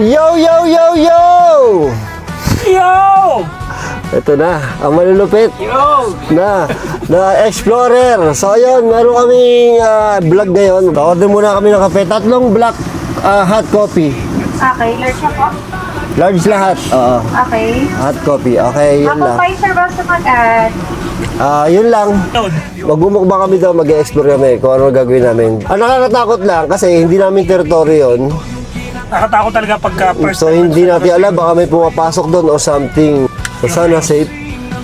Yo, yo, yo, yo! Yo! Ito na, ang malulupit. Yo! Na Explorer. So ayun, meron kaming vlog ngayon. Order muna kami ng kape. 3 black hot coffee. Okay, large na po. Large lahat. Oo. Okay. Hot coffee. Okay, yun lang. Appetizer ba sa mag-add? Yun lang. Magmumukbang kami daw, mag-explore kami kung ano gagawin namin. Nakakatakot lang kasi hindi namin teritoryo yun. Nakatakot talaga pagka first So hindi natin alam, baka may pumapasok doon o something. So sana safe.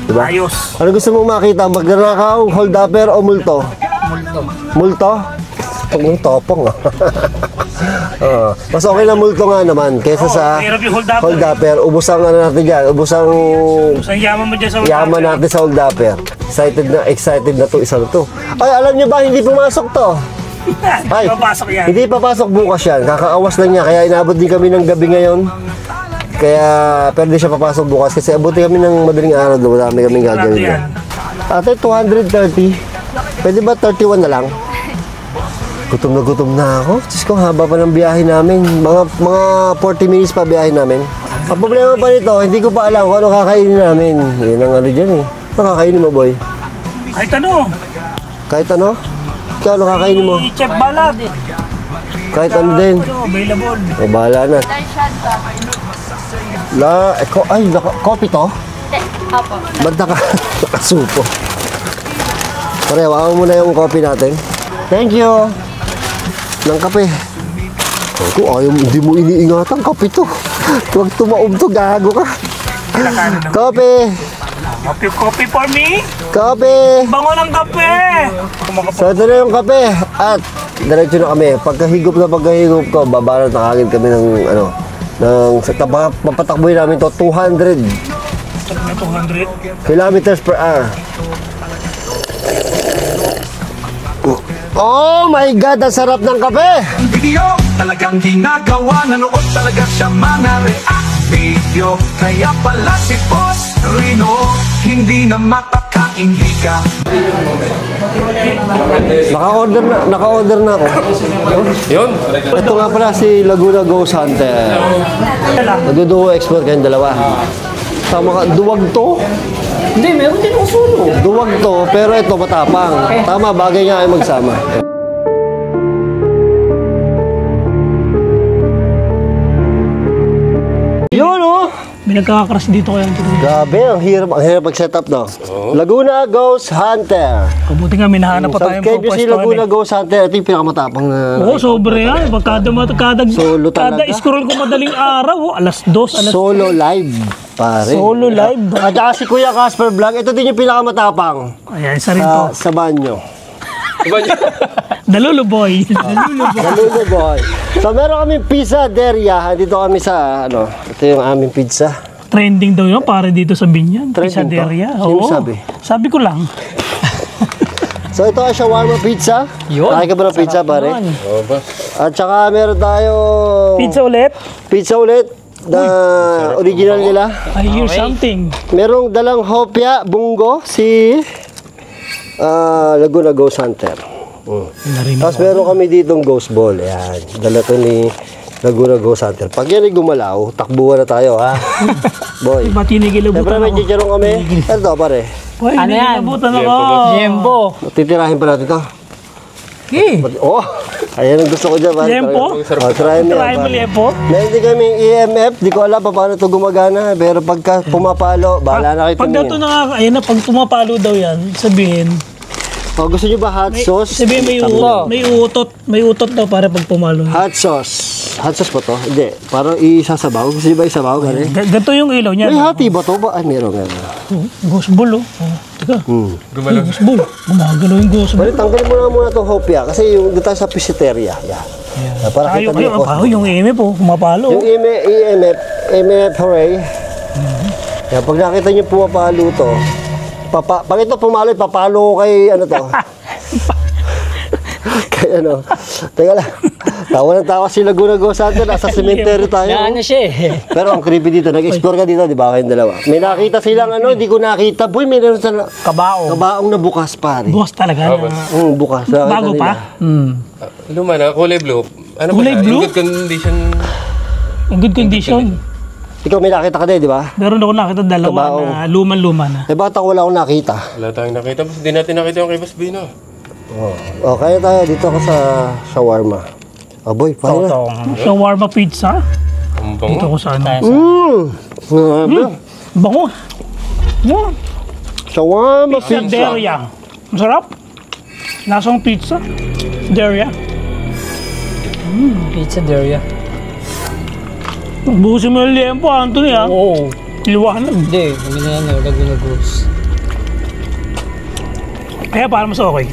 Diba? ayos. Ano gusto mong makita? Magnanakaw, hold upper o multo? Multo. Multo? Pag mong topong mas okay na multo nga naman kaysa sa mahirap yung hold upper. Ubus ang ano natin dyan. Ubus ang Saan yaman mo dyan sa yaman natin sa hold upper. Excited na to, isa na to. Ay, alam nyo ba, hindi pumasok to. Ay, Papasok yan. hindi papasok bukas yan. Kakaawas lang niya. Kaya inabot din kami ng gabi ngayon. Kaya pwede siya papasok bukas. Kasi abuti kami ng madaling araw doon. Marami kaming gagawin doon. Ate, 230. Pwede ba 31 na lang? Gutom na ako. Diyos ko, haba pa ng biyahe namin. Mga 40 minutes pa biyahe namin. Ang problema pa nito, hindi ko pa alam kung ano kakainin namin. Yun ang ano dyan eh. Ano kakainin mo, boy? Kahit ano. Kahit ano? Ikaw, ano kakainin mo? Chef Balad. Kahit ano din. Available. O, bahala na. Kopi to? Opo. Ba't nakasupo? Pare, hawakan mo na yung kopi natin. Thank you. Ng kape. Ako, hindi mo iniingatan. Kape to. Huwag tumaob to, gago ka. Kape. Coffee for me. Kape. Bango ng kape. So, ito na yung kape. At, diretso na kami. Pagkahigop ko, babarat na kagad kami ng, papatakboy namin to, 200 kilometers per hour. Oh my God, ang sarap ng kape! Video talagang ginagawa, nanood talaga siya mga react video. Kaya pala si Boss Rino, hindi na makakain hika. Naka-order na ako. Yun. Ito nga pala si Laguna Ghost Hunter. Nagduduo explore kayong dalawa. Tama ka, duwag to? Hindi, meron din ako solo. Duwag to, pero ito matapang. Tama, bagay nga ay magsama. Yun oh! May nagkakakras dito kaya. Grabe, ang hirap mag-setup no? Laguna Ghost Hunter. Kabuti nga, may nahanap pa tayong Subscribe nyo si Laguna Ghost Hunter. Ito yung pinakamatapang na... Oo, sobre yan. Solo talaga. Kada scroll ko madaling araw. Alas 2, alas... Solo live, pare. Solo live. At saka si Kuya Casper Vlog, ito din yung pinakamatapang Ayan, isa rin to. sa banyo. Dalulu boy. Dalulu boy. So meron kaming pizzaderia. Dito kami sa, ito yung aming pizza. Trending daw yun, pare dito sa Binyan. Trending Pizzaderia. to? Sino Oo. sabi? Sabi ko lang. So ito ang shawarma pizza. Yun. Kaya ka ba ng pizza, pare? Oo ba? At saka meron tayo Pizza ulit. pizza ulit na original nila. I hear something. Merong dalang hopya, bunggo, si Laguna Ghost Hunter. Tapos meron kami ditong ghost ball. Ayan. Dala to ni Laguna Ghost Hunter. Pag yan ay gumalaw, takbuhan na tayo, ha? Boy. Diba tinigilabutan Siyempre may ako? chicharong kami. Ito, pare. Boy, Ano yan? tinigilabutan ako. Jembo. Titirahin pa natin to. Okay. Oh! Ayan ang gusto ko dyan, pare. Lempo? Try mo yan, Try mo pare. liempo. Meron din kami EMF. Di ko alam pa paano ito gumagana. Pero pagka pumapalo, bahala na kayo Pag daw ito tumingin. ayun na, pag tumapalo daw yan, sabihin, Oh, gusto nyo ba hot sauce? sabihin may utot daw para pag pumalo. Hot sauce. Hot sauce ba to? Hindi. Parang isasabaw. Gusto nyo ba isabaw? Gani? Ganito yung ilaw niya. May hati ba to? Ay, meron nga. Gosbol, oh. Teka. Gumalaw. Gosbol. Gumagalaw yung gosbol. Bali, tanggalin muna itong hopya. Kasi yung dito sa pisiteria. Yan. Para kita nyo. Yung EMF po, pumapalo. Yung EMF hooray. Yan, pag nakita nyo pumapalo to, pag ito pumalo, papalo ko kay ano to. Kaya ano. Teka lang. Tawa ng tawa si Laguna Ghost Hunter. Nasa cemetery tayo. Ano siya eh. Pero ang creepy dito, nag-explore ka dito, di ba kayong dalawa? May nakita silang hindi ko nakita. Boy, may naroon sa kabaong na bukas, pare. Bukas talaga. Bukas. Nakita Bago nila. pa? Luma na, kulay blue. Ano Kulay ba siya? blue? In good condition. In good condition. Ikaw may nakita ka din, di ba? Meron ako nakita dalawa Kabaong. na luman-luma na. Eh, bakit ako wala akong nakita? Wala tayong nakita, boss. Hindi natin nakita yung kay Boss Bino. Oh, kaya tayo dito ako sa shawarma. Oh, boy, paano na? Shawarma pizza. Ang Dito bango. ko sana. Grabe. Bango. Wow. Shawarma Pizza pizza. Deria. Masarap. Lasang pizza. Deria. Pizza Deria. Buhusin mo yung liempo, Anthony ha. Oo. Liwanag. Hindi, hindi na ano, Laguna Gross. Kaya para mas okay.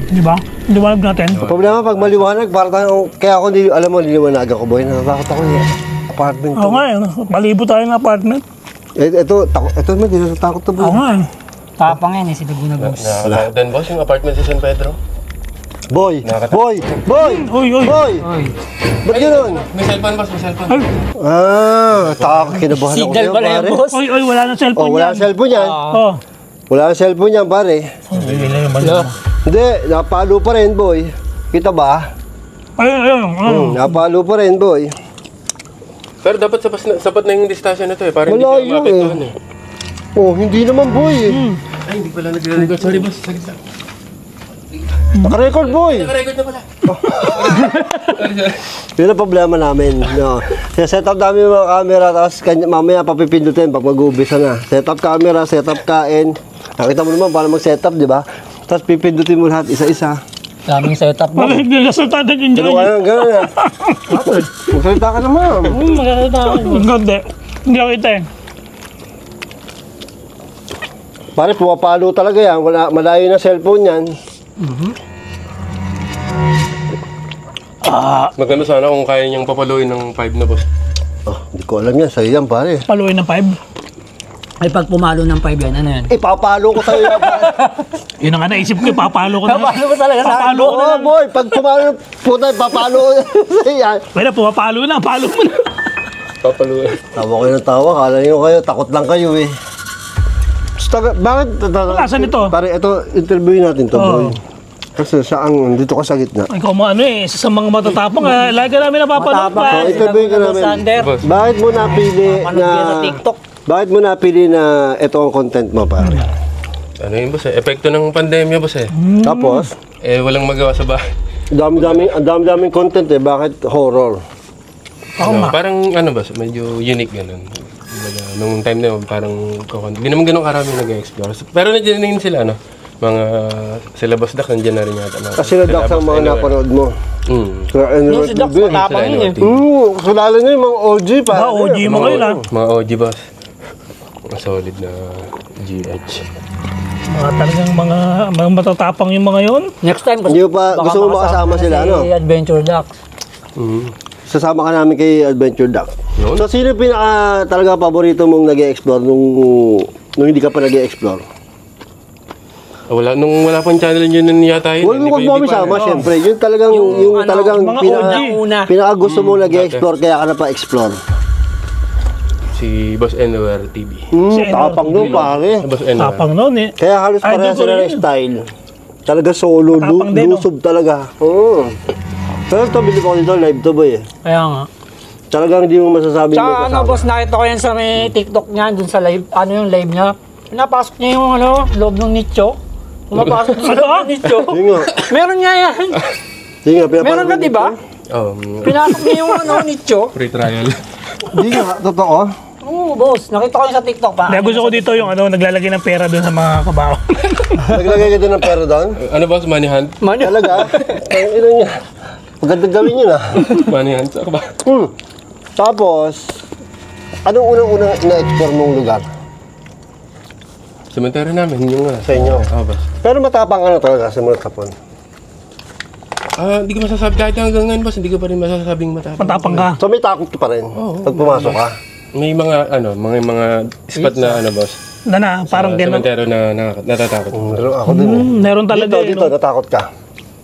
Di ba? Liwanag natin. Ang problema pag maliwanag, para tayo, kaya ako, alam mo, niliwanag ako, boy. Natatakot ako yung apartment Oo to. nga eh. Palibo tayo ng apartment. Ito, may natatakot to, boy. Oo nga eh. Tapang yan eh, si Laguna Gross. Nakakatakot din, boss, yung apartment sa San Pedro. Boy! Nakakatakot. Boy! Boy! Uy, uy. Boy! Oy, Ba't gano'n? May cellphone, boss, may cellphone. Ay, Takot, kinabahan ako signal sa'yo, pala yan, pare. boss. uy, uy, wala nang cellphone Oh, wala yan. ang cellphone yan. Oh. Wala ang cellphone yan, pare. Hello. Hindi, napalo pa rin, boy. Kita ba? Ayun, ayun. Napalo pa rin, boy. Pero dapat sapat na yung distansya na to eh. Para hindi Malayo ka maapektuhan eh. Oh, hindi naman, boy. Ay, hindi pala nagre-record. Sorry, boss. Saglit lang. Naka-record, boy. Naka-record na pala. Yun ang problema namin. No. Set up namin yung mga camera, tapos mamaya papipindutin pag mag-uubisa na. Set up camera, set up kain. Nakita mo naman paano mag-set up, di ba? Tapos pipindutin mo lahat isa-isa. Daming setup mo. Bakit nagkasalta natin Pero dyan? gano'n yan. Magsalita ka naman. Magkakita ako. Hindi. Hindi ako kita eh. Pare, pumapalo talaga yan. Malayo na cellphone yan. Maganda sana kung kaya niyang papaluin ng 5 na, boss. Oh, hindi ko alam yan. Sa'yo yan, pare. Paluin ng 5. Ay, pag pumalo ng 5 yan, ano yan? Ipapalo ko sa'yo yan, pare. Yun ang nga naisip ko, papalo ko na. Papalo mo talaga sa Papalo ko na. Oo, boy. Pag pumalo, puta, ipapalo ko sa'yo yan. Pwede, pumapalo na. Palo mo na. Papaluin. Tawa kayo ng tawa. Kala niyo kayo, takot lang kayo eh. Bakit? Asan ito? Pare, ito, interviewin natin to, boy. Kasi saan, dito ka sa gitna. Ikaw mo ano eh, isa sa mga matatapang. Lagi ka namin napapanood Matapang pa. So, interviewin ka namin. Sander. Boss. Bakit mo napili Mapanood na... yan sa TikTok. Bakit mo napili na ito ang content mo, pare? Ano yun, boss eh? Epekto ng pandemya, boss eh. Tapos, Eh, walang magawa sa bahay. ang dami-daming content eh. Bakit horror? Ano, parang, ano, boss, medyo unique ganun. Kumbaga, nung time na yun, parang, hindi naman ganun karami nag-explore. Pero nandiyan din sila, ano, mga sila Boss Dak, nandiyan na rin yata. Kasi na-doc sa mga napanood mo. Kaya Yung si Doc, matapang yun eh. Sulala na yung mga OG, pare. Mga OG mo kayo na. Mga OG, boss. Mga solid na GH. Mga talagang mga matatapang yung mga yon. Next time, Hindi pa, baka gusto mo makasama na sila, si ano? Adventure Ducks. Sasama ka namin kay Adventure Duck. Yun. So, sino yung pinaka talaga paborito mong nag-e-explore nung hindi ka pa nag-e-explore? Wala, nung wala pang channel yun yata yun. Huwag mo kami sama, syempre. Yun talagang, Yung ano, talagang mga una. pinaka gusto mong nag-e-explore, kaya ka na pa-explore. Si Boss Anywhere TV. Tapang doon, pare. Boss Anywhere. Tapang noon eh. Kaya halos Ay, pareha doon sila rin ng yun. style. Talaga solo, Tapang din, no? lusob talaga. Pero ito, bilib ako dito, live to, boy. Kaya nga. Talagang hindi mo masasabing may Tsaka ano, kasama. boss, nakita ko yan sa may TikTok niya, dun sa live, ano yung live niya. Pinapasok niya yung ano, loob ng nicho. Pumapasok sa loob ng nicho. Sige nga. Meron niya yan. Sige nga, pinapanood Meron ka, mo di ba? Oh, Pinasok niya yung ano, nicho. free trial. Hindi nga, totoo. Oo, boss. Nakita ko yun sa TikTok pa. Kaya gusto ko dito yung ano, naglalagay ng pera doon sa mga kabaho. Naglagay ka din ng pera doon. Ano, boss? Money hunt? Talaga? Ang ina niya. Magandang gawin yun ah. Money hunt? Saka ba? Tapos, anong unang-unang na-explore mong lugar Cemetery namin, yung nga. sa inyo? Boss. Pero matapang ka na talaga sa mga tapon. Hindi ko masasabi, kahit hanggang ngayon, boss, hindi ko pa rin masasabing matapang. Matapang ka. So may takot ka pa rin pag pumasok ka? May mga spot na, ano, boss. Na parang sa gano'n. cemetery na natatakot. Meron ako din eh. Meron talaga Dito, eh. no? natakot ka.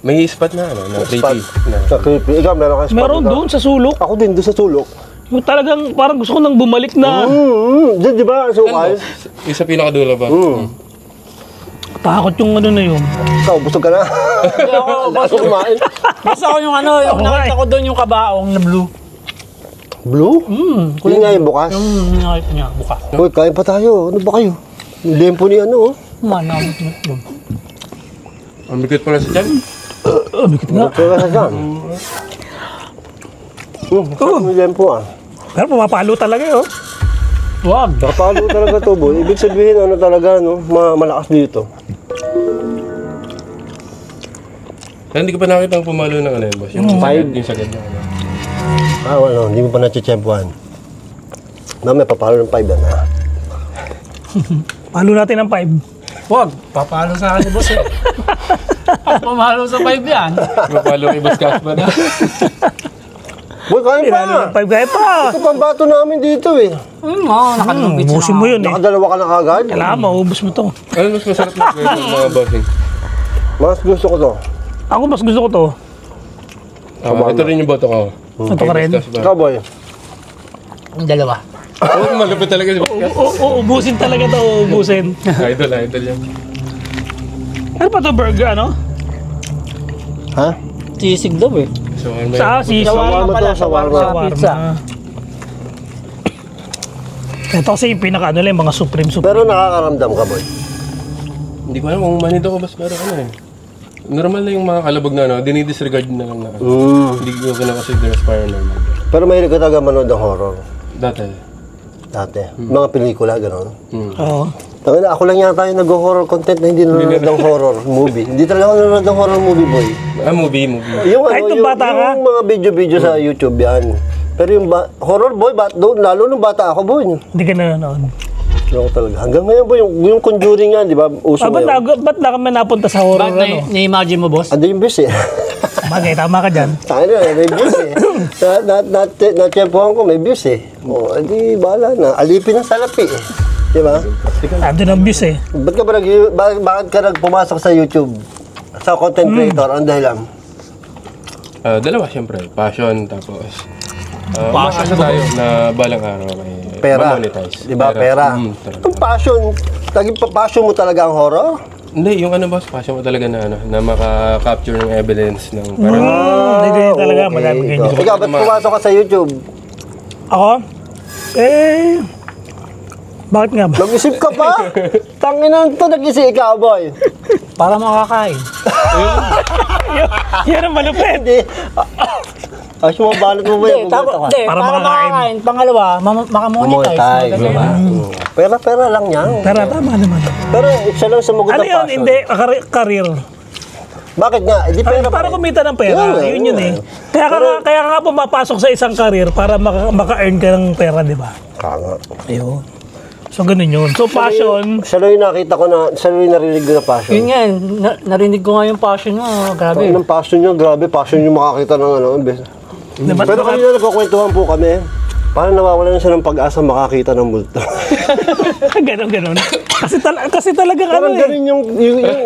May spot na, ano, na Spot. creepy. Na, Sa creepy. Ikaw, meron ka spot Meron dito? doon sa sulok. Ako din, doon sa sulok. Yung talagang parang gusto ko nang bumalik na. Diyan, di ba? Sukal? yung sa pinakadulo ba? Takot yung ano na yun. Ikaw, busog ka na. Hindi ako, boss. Ako kumain. Basta ako yung ano, yung Ako nga nakita ko doon yung kabaong na blue. Blue? Yun nga yung bukas. Yung nakita niya, buka. Uy, kain pa tayo. Ano ba kayo? Yung lempo ni ano, oh. Manamit mo. Ang bigit pala sa tiyan. Bikit nga. Kaya ka dyan. Sarap yung lempo, ah. Pero pumapalo talaga yun. Wag. Nakapalo talaga to, boy. Ibig sabihin, ano talaga, no? Malakas dito. Hindi ko pa nakita ang pumalo ng ano yun, boss. Yung five. Yung sagad na ano. Wala. Hindi mo pa natsyempuhan. May papalo ng 5 yan, ha? Palo natin ng 5. Wag. Papalo sa akin ni boss eh. Pamalo sa 5 yan. Pumalo kay Boss Casper na. Boy, kain Pinalo ng pa! 5 kaya pa. Ito pambato namin dito, eh. Nakadalawang pizza Ubusin mo yun eh. Nakadalawa ka na kagad. Kailangan maubos mo to. Ano mas masarap na kwento ng mga bossing? Mas gusto ko to. Ako mas gusto ko to. Ito rin yung boto ko. Ito ka rin. Ikaw, boy. Ang dalawa. Oo, malapit talaga si Boss Casper. Ubusin talaga to, ubusin. Idol yan. Ano pa to burger, ano? Ha? Sisig daw eh. So, ano Sa sisig. Shawarma to, shawarma. Pizza. Ito kasi yung pinaka ano lang, mga supreme. Pero nakakaramdam ka, boy. Hindi ko alam kung manito ko, Boss, pero ano eh. Normal na yung mga kalabog na ano, dinidisregard na lang na ano. Hindi ko kinakasigil as paranormal. Pero mahilig ka talaga manood ng horror. Dati. Mga pelikula, gano'n. Oo. Ako lang yata yung nag-horror content na hindi nanonood ng horror movie. Hindi talaga ako nanonood ng horror movie, boy. Movie. Yung, Kahit nung bata ka? yung mga video sa YouTube yan. Pero yung horror, boy, lalo nung bata ako, boy. Hindi ka nanonood. Ako talaga. Hanggang ngayon, boy, yung Conjuring yan, di ba? Uso ngayon. Ba't na kami napunta sa horror, Ba't ano? na-imagine mo, boss? Ando yung bis, eh. Bagay, tama ka dyan. Tayo na, may views eh. Na-tiyempohan ko, may views eh. O, edi, bahala na. Alipin ang salapi eh. Di ba? Ando ng views eh. Bakit ka nagpumasok sa YouTube? Sa content creator, ang dahilan? Dalawa, siyempre. Passion, tapos... Passion tayo na balang araw may Pera. ma-monetize. Di ba? Pera. Talaga. Ang passion, passion mo talaga ang horror? Hindi, yung ano, boss, passion ko talaga na ano, na maka-capture ng evidence ng parang... Hindi ganyan talaga, madami ganyan. Ikaw, ba't pumasok ka sa YouTube? Ako? Bakit nga ba? Nag-isip ka pa? Tanginan to, nag-isip ikaw, boy. Para makakain. Yan ang malupit. Hindi. Ay, sumabalot mo ba Hindi, yun? Para para makakain. makakain. Pangalawa, makamonetize. Monetize, di ba? Pera lang yan. Pero tama naman. Pero siya lang sumagot Ano ng yun? passion. Hindi, career. Bakit nga? Hindi pera Para pa rin. kumita ng pera. Yun eh. Kaya ka nga pumapasok sa isang career para maka-earn ka ng pera, di ba? Kanga. Ayun. So, ganun yun. So, passion. Siya lang yung nakita ko na, siya lang yung narinig ko na passion. Yun nga, narinig ko nga yung passion mo. Grabe. Ang passion niya, grabe. Passion yung makakita ng ano. Diba? Pero kanina nagkukwentuhan po kami. Parang nawawalan na siya ng pag-asa makakita ng multo. Ganon. Kasi talaga Parang ano eh. ganun yung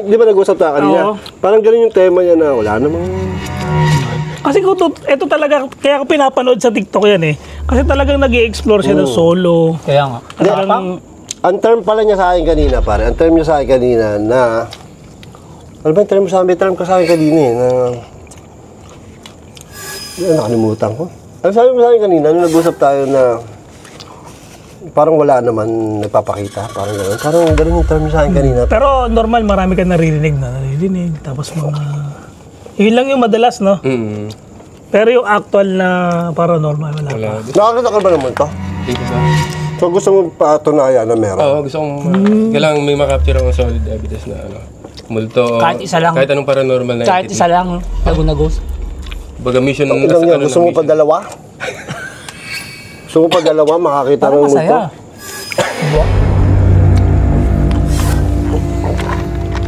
di ba nag-usap tayo kanina? Oo. Parang ganun yung tema niya na wala namang... Kasi ito talaga, kaya ko pinapanood sa TikTok yan eh. Kasi talagang nag-i-explore siya ng solo. Kaya nga. Talagang, Ang term pala niya sa akin kanina, pare. Ang term niya sa akin kanina na... Ano ba yung term sa akin? May term ka sa akin kanina eh, na... Nakalimutan ko. Ang sabi mo sa akin kanina, nung nag-usap tayo na... Parang wala naman nagpapakita. Parang gano'n. Parang gano'n yung term niya sa akin kanina. pero normal, marami ka naririnig. Tapos mga... Yun lang yung madalas, no? Pero yung actual na paranormal, wala pa. Nakakita ka ba naman to? Hindi ko ba? So gusto mo patunayan na meron? Oo, gusto kong... Kailangan may makapture akong solid evidence na ano. Multo. Kahit isa lang. Kahit anong paranormal na Kahit isa lang, Laguna Ghost. Baga mission Ang ilang yan, gusto mo pa dalawa? Gusto mo pa dalawa, makakita Parang ng multo? masaya.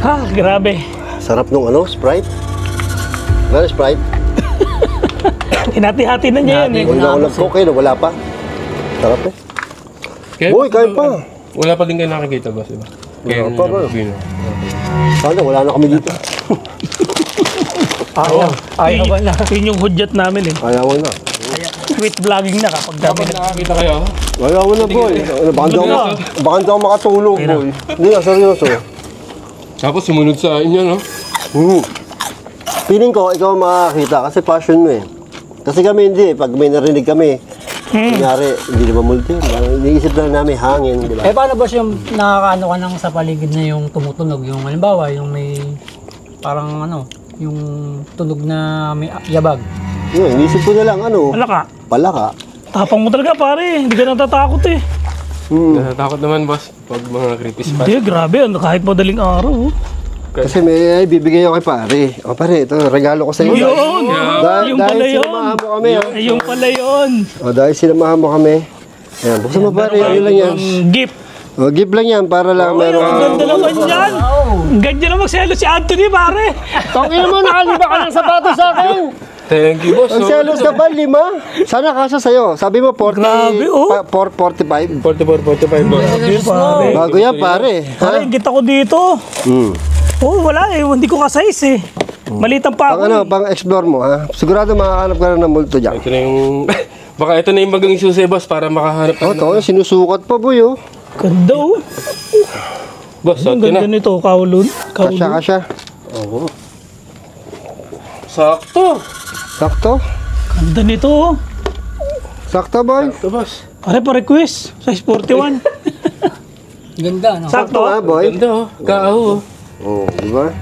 Ha, grabe. Sarap nung ano, Sprite? Ano, Sprite? Hinati-hati na niya yan eh. Hindi na ako nag-coke, wala pa. Sarap eh. Kaya, Uy, kain pa. Wala pa din kayo nakikita, boss, diba? Kaya Wala pa, bro. Pino. Sana, wala na kami dito. Ayaw ba na? Yun yung hudyat namin eh. Ayaw na. Quit vlogging na kapag dami na. Nakakita kayo? Ayaw na, boy. Baka hindi ako makatulog, boy. Hindi na, seryoso. Tapos sumunod sa inyo, no? Feeling ko, ikaw makakita kasi passion mo eh. Kasi kami hindi eh. Pag may narinig kami, Kunyari, hindi naman multi. Iniisip lang namin hangin, di ba? Eh, paano boss yung nakakaano ka ng sa paligid na yung tumutunog? Yung halimbawa, yung may parang yung tunog na may yabag. Yun, iniisip ko na lang, Wala ka. palaka. Tapang mo talaga pare. Hindi ka natatakot eh. Natatakot naman, boss, pag mga creepy spot. Hindi, grabe. Kahit madaling araw. Oh. Kasi may bibigay ako kay pare. O pare, ito, regalo ko sa iyo. Yun! Yung pala Dahil yun. sinamahan mo kami, ha? Ay, yung pala yun. O, dahil sinamahan mo kami. Ayan, buksan mo pare, ano lang yan. Gift. O, gift lang yan, para lang meron. Ang ganda naman yan. Ang ganda naman magselo si Anthony pare. Tangin mo, nakaliba ka ng sapatos sa akin. Thank you, boss. Ang selos ka ba, 5? Sana kasya sa'yo. Sabi mo, 40, Grabe, oh. 45. 44, 45, boss. Grabe pare. Bago yan, pare. Ha? Pare, ingit ako dito. Oh, wala eh. Hindi ko ka-size eh. Malitan pa ako. eh. Pang-explore mo, ha? Sigurado makahanap ka na ng multo dyan. Ito na yung... Baka ito na yung bagang isusi, boss, para makahanap Oh, ito, sinusukat pa, boy, oh. Ganda oh. Boss, Ang ito ganda na. nito, kaulon. Kasya. Oo. Sakto. Sakto? Ganda nito oh. Sakto, boy. Ito, boss. Pare pa request. Size 41. Ganda, no? Sakto. Ha, boy? Ganda, oh. Kaaho, oh. Oh, di ba?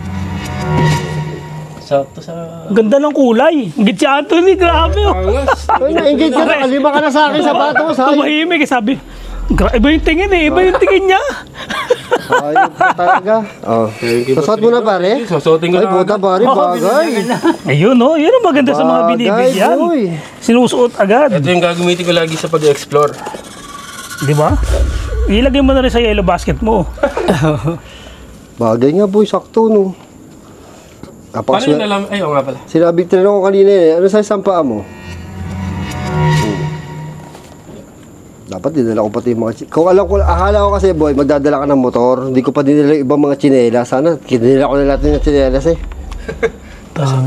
Sakto sa... Ganda ng kulay. Ang git si Anthony. Grabe oh. Angas. Ay, nainggit ka na. Kalima ka na sa akin sapatos, ha? Tumahimik eh. Sabi, iba yung tingin eh. Iba yung tingin niya. Ayun ka talaga. Oh. Sasot mo na, pare? Susuotin ko Ay, na puta, pare, bagay. Ayun oh. Yun ang maganda sa mga binibigyan. boy. Sinusuot agad. Ito yung gagamitin ko lagi sa pag-explore. Di ba? Ilagay mo na rin sa yellow basket mo. Bagay nga, boy. Sakto, no? Paano yun alam? Ay, oo nga pala. Sinabi, tinanong ko kanina eh, ano sa isang paa mo? Dapat dinala ko pati yung mga kung alam ko, akala ko kasi boy, magdadala ka ng motor. Hindi ko pa dinala yung ibang mga tsinelas. Sana, dinala ko na lahat yung tsinelas eh.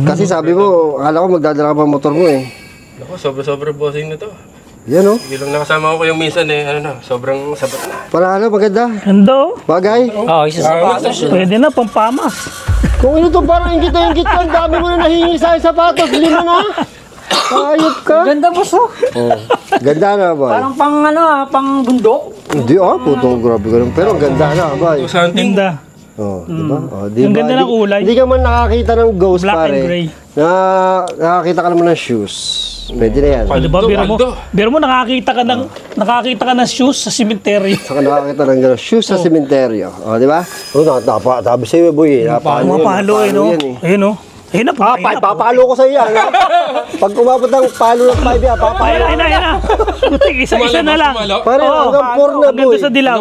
Kasi sabi mo, akala ko magdadala ka pa ng motor mo eh. Ako, sobra-sobra bossing na to. Yan oh. Bilang nakasama ko yung minsan eh, ano na, sobrang sabat na. Para ano, maganda. Ganda oh. Bagay. Oo, isa sa sapatos. Pwede na, pampamas. Kung ino to parang ingit na ingit ka, ang dami mo na nahingi sa akin sapatos. 5 na. Ayop ka. Ganda, boss, oh. Oh. Ganda na boy. Parang pang bundok. Hindi putong grabe ka lang. Pero ang ganda na boy. So, something. Ganda. Oh, diba? Oh, Ang ganda ng kulay. Hindi ka man nakakita ng ghost, Black pare. and gray. Nakakita ka naman ng shoes. Pwede na yan. Di ba, Aldo. biro mo nakakita ka ng shoes sa cemetery. Saka nakakita ng gano'n. Shoes sa sementeryo. O, di ba? O, tabi sa'yo, boy. Pumapalo eh, no? Ayun oh. Ayun na, Papalo ko sa'yo yan. Pag umabot ng palo ng 5 yan, papalo. Ayun na. Butik, isa na lang. Pare, hanggang 4 na, Hanggang boy. doon sa dilaw.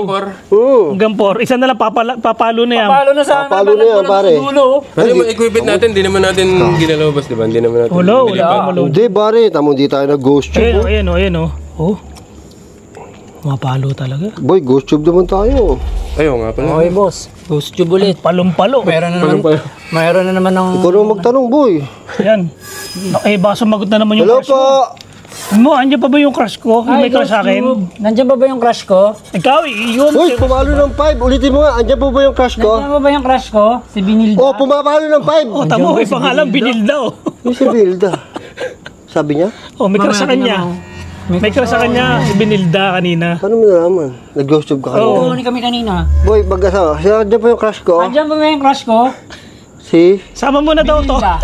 Hanggang 4. Isa na lang, papalo na yan. Palo na sa Papalo na yan, pare. Ano yung mga equipment natin, di naman natin ginalabas, di ba? Hindi naman natin Wala. Hindi, pare. Tamo, hindi tayo nag-ghost tube. Ayun oh. Oh. Mapalo talaga. Boy, ghost tube naman tayo. Ayaw nga pala. Okay, boss. Ghost tube ulit. Palong-palo. Mayroon na naman ng... Ikaw naman magtanong, boy. Yan. Eh, baka sumagot na naman yung Hello crush po. mo. Andyan pa ba yung crush ko? Yung may crush sa akin? Nandiyan ba yung crush ko? Ikaw, yun. Uy, pumalo ng 5. Ulitin mo nga. Andyan po ba yung crush ko? Nandiyan ba yung crush ko? Si Binilda. Oh, pumapalo ng 5. Oh, tamo, may pangalan, Binilda oh. Yung si Bilda. Sabi niya? Oh, may crush sa kanya. May crush sa kanya, si Binilda kanina. Paano mo nalaman? Nag-ghost tube ka kanina? Oo, ni kami kanina. Boy, mag-asawa. Andyan po yung crush ko. Nandiyan ba yung crush ko? Si? Sama mo na daw to. Binilda.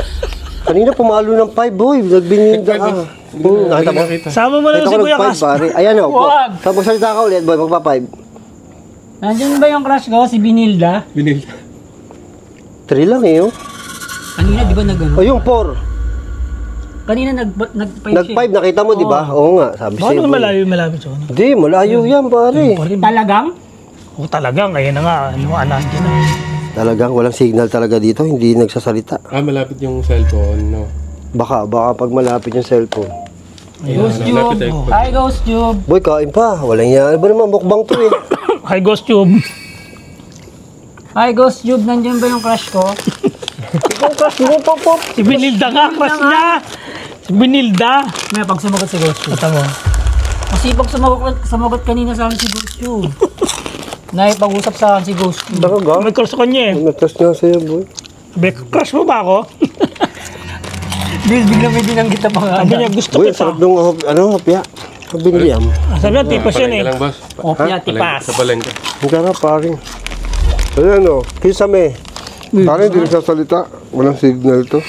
Kanina pumalo ng 5, boy. Nagbininda ka. Nakita mo? Sama mo na Nakita si ko Kuya nag-5, Kas. pare. Ayan o. Wag. Tapos salita ka ulit, boy. Magpa-5. Nandiyan ba yung crush ko? Si Binilda. 3 lang eh, oh. Kanina, di ba nag-ano? O, yung 4. Kanina nag-5 Nag-5, nakita mo, di ba? Oo nga, sabi Baka sa'yo, naman boy. malayo sa ano. Hindi, malayo yan, pare. Talagang? Oh, talagang, ayan na nga. Lumaan dyan na. Talagang walang signal talaga dito. Hindi nagsasalita. Malapit yung cellphone, no? Baka pag malapit yung cellphone. Ghost Malapit Tube. tayo. Hi, Ghost Tube. Boy, kain pa. Walang yan. Ano ba naman, mukbang to eh. Hi, Ghost Tube. Hi, Ghost Tube. Nandiyan ba yung crush ko? Si Binilda nga, crush niya. Si Binilda. May pag sumagot si Ghost Tube. Kata mo. Kasi pag sumagot kanina sa akin si Ghost Tube. Naipag-usap sa akin si Ghost Tube. Talaga? May crush sa kanya eh. Nag-trust nga sa'yo, boy. Sabi, crush mo ba ako? Bigla may binanggit na pangalan. Sabi niya, gusto Boy, kita. sarap nung hopya. Binili yan. Sabi na, tipas yan eh. Palengke lang, boss. Opya, tipas. Sa palengke. Ang sarap, paring. Ayan o, kisame. Paring, hindi nagsasalita. Walang signal to.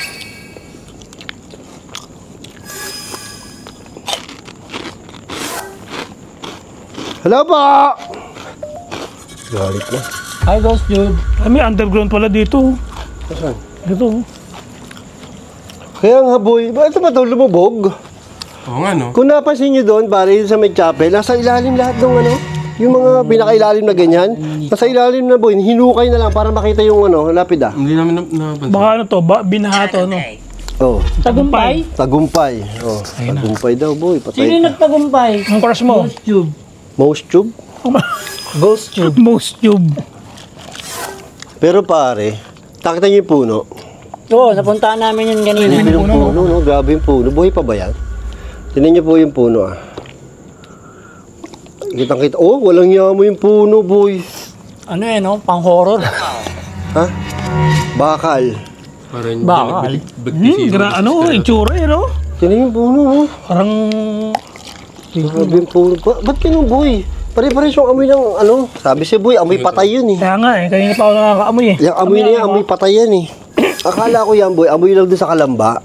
Hello po! Galit na. Hi, Ghost Tube. May underground pala dito. Saan? Ito. Kaya nga boy, bakit ba ito lumubog? Oo nga, no? Kung napansin nyo doon, pare sa may chapel, nasa ilalim lahat ng ano, yung mga pinakailalim na ganyan, nasa ilalim na boy, hinukay na lang para makita yung ano, lapid ah. Hindi namin napansin. Baka ano to, binaha to, no? Oh, Tagumpay? tagumpay. Oh, tagumpay daw boy, Sino patay. nagtagumpay? Ang crush mo? Ghost Tube. Most tube? Ghost Tube. Most tube. Pero pare, takita nyo yung puno. Oo, napuntahan namin yun kanina. Grabe yung puno, no? Grabe yung puno. Buhay pa ba yan? Tingnan niyo po yung puno ah. Kitang-kita. Oh, walang yamo yung puno, boy. Ano yan, no? Pang-horror. Ha? Bakal. Parang Bakal. Ano, itsura eh, no? Tingnan yung puno, no? Parang... Grabe yung puno. Ba't ganun, boy? Pare-pare yung amoy ng ano? Sabi si boy, amoy patay yun eh. Kaya nga eh, kanina pa ako nakakaamoy eh. Yung amoy na yan, amoy patay yan eh. Akala ko yan, boy, amoy lang doon sa kalamba.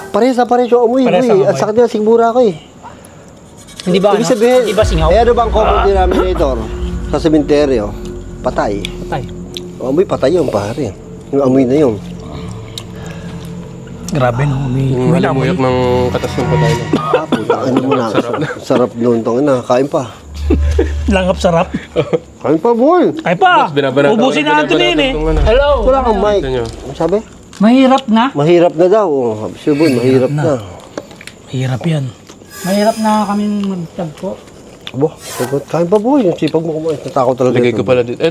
Pares yung amoy, Parehas ang boy. Ang amoy. sakit na sigura ko eh. Hindi ba, Ibig ano? sabihin, Hindi ba singaw? eh ano ba ang common denominator sa sementeryo? Patay. Patay. O, amoy patay yun, pare. Yung amoy na yun. Grabe no, Yung halimuyak ng katas ng patay na. Ano mo na, sarap noon tong na, kain pa. Langap sarap. Kain pa, boy. Ay pa, Binabanatan ubusin na Anthony yun eh. Hello. Wala kang mic. Ito nyo. Ano sabi? Mahirap na. Mahirap na daw. Oh, sabi siya, boy, mahirap na. Hirap yan. Mahirap na kaming magtagpo. Abo, sagot, kain pa, boy. Yung sipag mo kumain. Natakot talaga. Lagay ito. ko pala dito.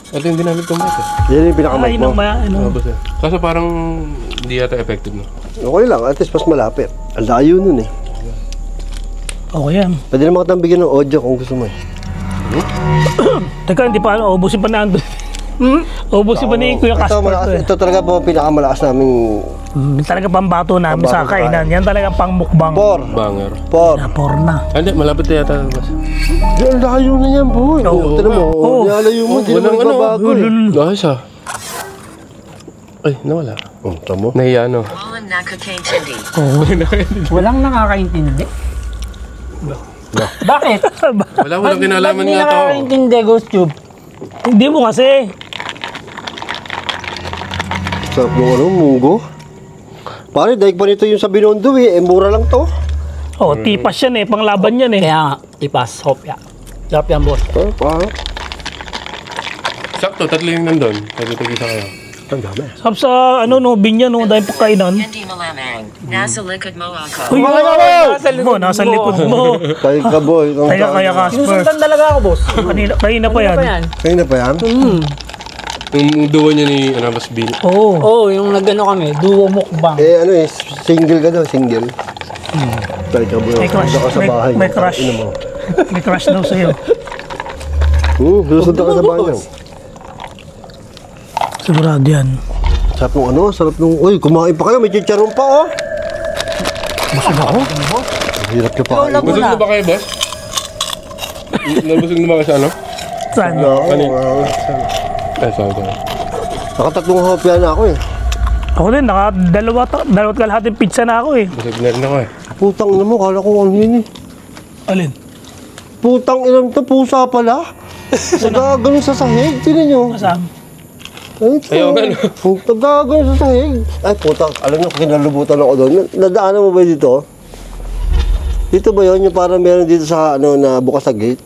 Ito yung ginamit kong mic eh. Yan yung pinakamic Ay, mo. nang maya, ano. Tapos eh. Kaso parang hindi yata effective no. Okay lang, at least mas malapit. Ang layo nun eh. Okay yan. Pwede naman kitang bigyan ng audio kung gusto mo eh. Teka, hindi pa ano, ubusin pa na Anthony. Ubusin pa ni Kuya Ito, Casper malakas, to eh. ito talaga po pinakamalakas naming Talaga pambato namin sa Pambato kainan. Yan talaga pang mukbang. Banger. Na porna. Hindi, malapit na yata. Boss. Ang layo na yan, boy. Oo. Tignan mo, Oo. nilalayo mo, hindi Walang naman babago eh. Dahil siya. Ay, nawala. Tamo. Nahiya ano. Walang nakakaintindi. Bakit? Walang kinalaman Ba't nga to. nakakaintindi, Ghost Tube? Hindi mo kasi. Sarap mo ano, munggo. Pare, daig pa nito yung sa Binondo eh. Mura lang to. Oh, tipas yan eh, panglaban yan eh. Kaya nga, tipas, hopya. Sarap yan, boss. Sakto, tatlo yung nandun. Tagi-tagi sa kayo. Ang dami. Sarap sa ano no, binya no, dahil pagkainan. Hindi malamang. Nasa likod mo ako. Uy, Nasa likod mo, nasa mo. likod mo. Kaya ka, boy. Kaya Casper. Sinusundan talaga ako, boss. Kanina pa yan. Kaya na pa yan? Yung duo niya ni Mas Bill. Oo. Oo, yung nagano kami, duo mukbang. Eh, ano eh, single ka daw, single. Kaya ka, boy. May crush. Punta ka sa bahay. May crush. Ino mo. May crush daw sa'yo. Susunod ka sa bahay niyo. Sigurado yan. Sarap nung ano, sarap nung... Uy, kumain pa kayo, may chicharon pa oh. Busog ako. Hirap ka pa. Wala mo Busog na. na ba kayo, boss? Nabusog na ba kayo sa ano? Saan? Ay, sorry. Nakatatlong hopya na ako eh. Ako din, dalawat kalahating pizza na ako eh. Busog na rin ako eh. Putang ina mo, kala ko ano yun eh. Alin? Putang ina to, pusa pala. Nagagano sa sahig, tinan nyo. Kasama. Ay, Ayaw nga, no? nagagano sa sahig. Ay, putang, alam nyo, kinalubutan ako doon. Nadaanan mo ba dito? Dito ba yun, yung parang meron dito sa ano na bukas sa gate?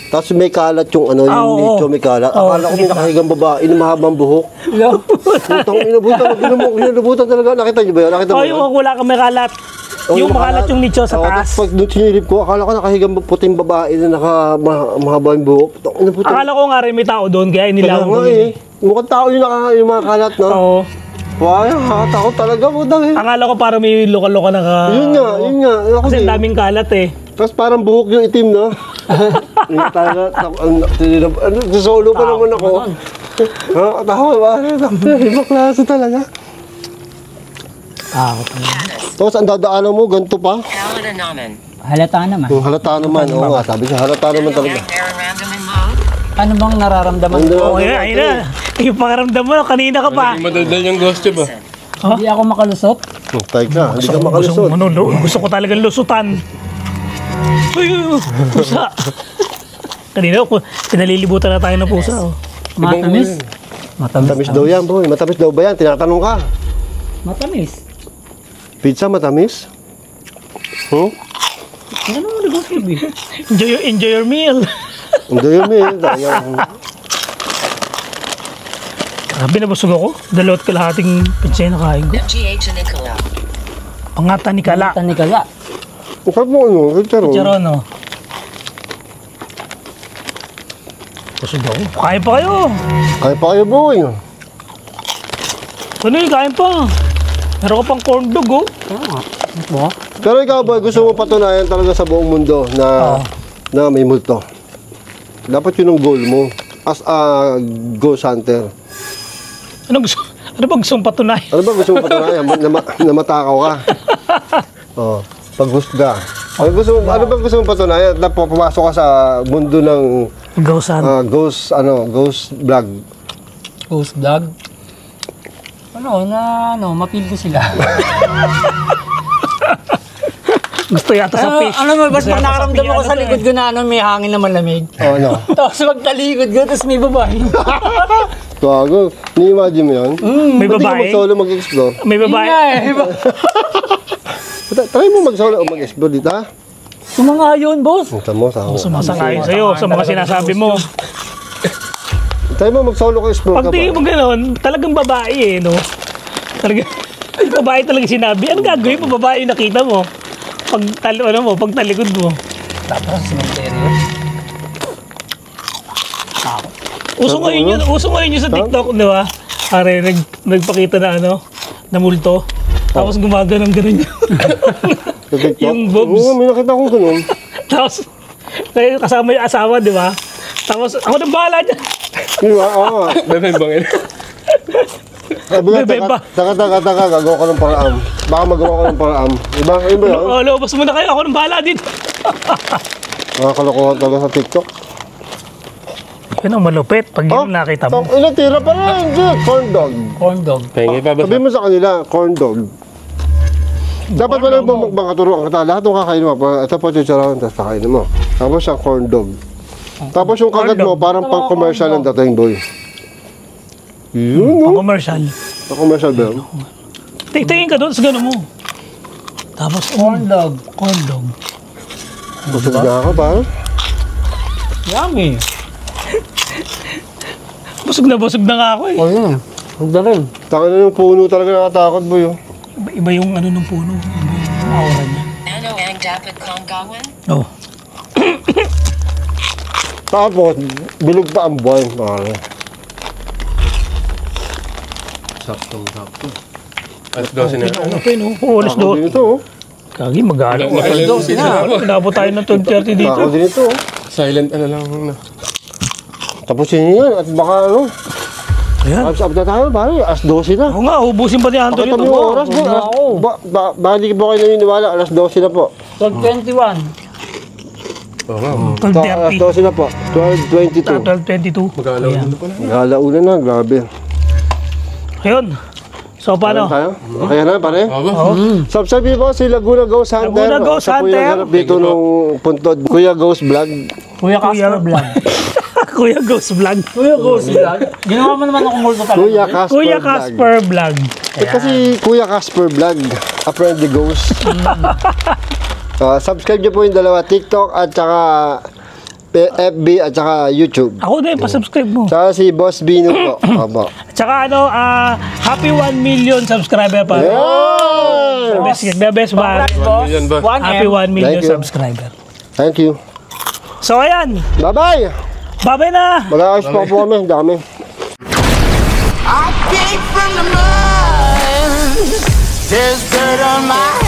Tapos may kalat yung ano, yung oo. nicho, may kalat. Akala ko may nakahigang babae na mahabang buhok. Putang inabutan talaga. Nakita nyo ba yun? Nakita mo Oh, yun? yung wala kang may kalat. Yung makalat yung nicho sa Oo, taas. tapos pag nung sinilip ko, akala ko nakahigang puting babae na mahaba yung buhok. Akala ko nga rin may tao doon, kaya Kaya inilawan ko nga yun. eh. Mukhang tao yung mga kalat, no? Oo. Wow, nakakatakot talaga, putang eh. Akala ko parang may loka-loka na ka. Yun nga. Ako Kasi din. ang daming kalat eh. Tapos parang buhok yung itim, no? Yung talaga, solo pa naman ako. Nakakatawa ba? Ibang klase talaga. Ah, Tapos ang dadaanan mo, ganito pa. Alana naman. Halata naman. Yung halata naman, oo nga, sabi siya, halata naman talaga. Random in mode. Ano bang nararamdaman Ano ko? Oh, ayun na. Yung pakaramdam mo, kanina ka pa. Madaldal yung ghost tube ah. Hindi ako makalusot. Tay ka, hindi ka makalusot. Gusto ko talagang lusutan. Uy, pusa. Kanina, pinalilibutan na tayo ng pusa. Oh. Matamis. Matamis daw yan, boy. Matamis daw ba yan? Tinatanong ka. Matamis. Pizza matamis? Huh? Ano mo nag-usip eh? Enjoy your meal. Hindi yun eh. Grabe, nabusog ako. Dalawat kalahating pinsay na kain ko. GH Nicola. Pangata ni Kala. Tanikala. Ukap mo ano, Richard. Charon, no? Busog ako. Kain pa kayo. Kaya pa kayo, boy. Ano eh, kain pa. Meron ka pang corn dog, oh. Mo? Pero ikaw, boy, gusto mo patunayan talaga sa buong mundo na na may multo. Dapat yun ang goal mo as a ghost hunter. Ano ba gusto mong patunayan? Ano ba gusto mo patunayan? Na matakaw ka. Oh, paghusga. Ano ba gusto mo patunayan? Na pumasok ka sa mundo ng Ghosan. ghost vlog. Ghost vlog? Mapil ko sila. Gusto yata sa fish. Ano mo, ba't Gusto pag yata nakaramdam ako sa piano likod ko na may hangin na malamig? Oh, ano? Tapos magtalikod ko, tapos may babae. Gago. Ni-imagine mo yun? May Ba't di ka babae. mag-solo mag-explore? May babae. Try mo mag-solo o mag-explore dito, ha? Sumangayon, boss. Tama mo, sa ako. Sumasangayon sa'yo sa mga sinasabi mo. Try mo mag-solo ka explore Pag ka ba? tingin mo gano'n, talagang babae eh, no? Talagang, babae talaga sinabi. Ano gagawin mo? Babae yung nakita mo. Pag talikod mo. Tapos sa cemetery. Uso ngayon yun sa TikTok, di ba? Pare, nagpakita na na multo. Tapos gumagano'n ganun yun. Sa TikTok? Yung boobs. Oo, may nakita akong ganun. Tapos, kasama yung asawa, di ba? Tapos, ako nang bahala dyan. Di ba? Oo. Bebembangin. Sabi nga, Bebemba. taka, gagawa ka ng paraan. Baka magawa ka ng paraan. Iba yun? Oh, lobos muna kayo. Ako nang bahala dito. Mga kalokohan talaga sa TikTok. Yun ang malupit. Pag yun nakita mo. Ilang tira pa rin, Jake. Corn dog. Corn dog. Pengi pa ba? Sabi mo sa kanila, corn dog. Dapat wala yung bumukbang katuruan ka. Lahat ng kakainin mo. Ito po chicharon, tapos kakainin mo. Tapos yung corn dog. Tapos yung kagat mo, parang pang commercial ang dating, boy. Yun, no? Ang commercial. Pang commercial ba yun? Tingin ka doon, sa gano'n mo. Tapos, Corn dog. corn dog. Busog na ako, parang. Yummy. Busog na nga ako eh. O yun. Huwag na rin. Taka na yung puno talaga nakatakot, boy. Oh. Iba yung ano ng puno. Iba yung aura niya. Ano ang dapat kong gawin? Oh. Tapos, bilog pa ang buwan, parang. Sakto. Alas 12 na. Ano pa yun, oh. Alas Ako din ito, oh. Kagi, mag-aalaw. Alas 12 na. Inabot tayo ng 12:30 dito. Ako din ito, oh. Silent lang. Tapusin niyo yan at baka ano. Ayan. Up na tayo, pare. Alas 12 na. Oo nga, ubusin pa ni Anthony Pakita mo ito. yung oras, boy. Baka hindi ba kayo naniniwala? Alas 12 na po. 12:21. Oo nga. Alas 12:30. 12 na po. 12:22. 12:22. Mag-aalaw na pala. Halauna na, grabe. Ayun. So, paano? Tayo? Kaya na, pare. Oo ba? Subscribe po si Laguna Ghost Hunter. Laguna Ghost Siya po yung Hunter. harap dito nung puntod. Kuya Ghost Vlog. Kuya Casper Vlog. Kuya Ghost Vlog. Kuya Ghost Vlog. Ginawa mo naman ako multo talaga. Kuya Casper Kuya Vlog. Casper Vlog. Kasi Kuya Casper Vlog. A friendly ghost. Subscribe niyo po yung dalawa. TikTok at saka FB at saka YouTube. Ako din, pasubscribe mo. Saka si Boss Bino po. Opo. Tsaka happy 1 million subscriber pa. Yeah! The best ba? Yan ba? Happy 1 million Thank you. subscriber. Thank you. So, ayan. Bye-bye! Bye-bye na. Mag-aayos pa po kami. Dami. I came from the mud. There's dirt on my